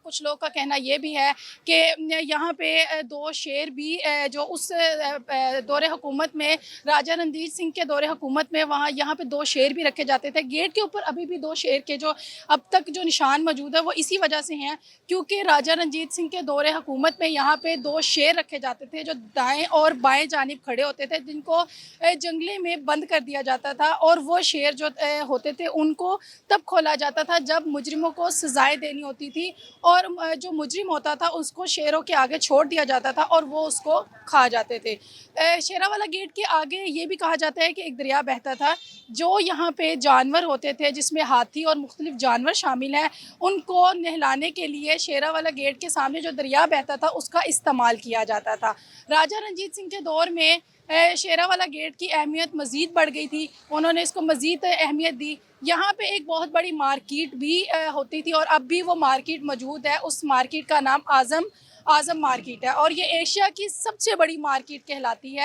कुछ लोगों का कहना ये भी है कि यहाँ पे दो शेर भी जो उस दौरे हुकूमत में, राजा रणजीत सिंह के दौरे हुकूमत में, वहाँ यहाँ पे दो शेर भी रखे जाते थे। गेट के ऊपर अभी भी दो शेर के जो अब तक जो निशान मौजूद है वो इसी वजह से हैं क्योंकि राजा रणजीत सिंह के दौरे हुकूमत में यहाँ पे दो शेर रखे जाते थे जो दाएँ और बाएँ जानिब खड़े होते थे, जिनको जंगले में बंद कर दिया जाता था और वो शेर जो होते थे उनको तब खोला जाता था जब मुजरिमों को सजाएं देनी होती थी और जो मुजरिम होता था उसको शेरों के आगे छोड़ दिया जाता था और वो उसको खा जाते थे। शेरावाला गेट के आगे ये भी कहा जाता है कि एक दरिया बहता था, जो यहाँ पे जानवर होते थे जिसमें हाथी और मुख्तलिफ जानवर शामिल हैं, उनको नहलाने के लिए शेरावाला गेट के सामने जो दरिया बहता था उसका इस्तेमाल किया जाता था। राजा रणजीत सिंह के दौर में शेरावाला गेट की अहमियत मज़ीद बढ़ गई थी, उन्होंने इसको मज़ीद अहमियत दी। यहाँ पे एक बहुत बड़ी मार्केट भी होती थी और अब भी वो मार्केट मौजूद है। उस मार्केट का नाम आज़म मार्केट है और ये एशिया की सबसे बड़ी मार्केट कहलाती है।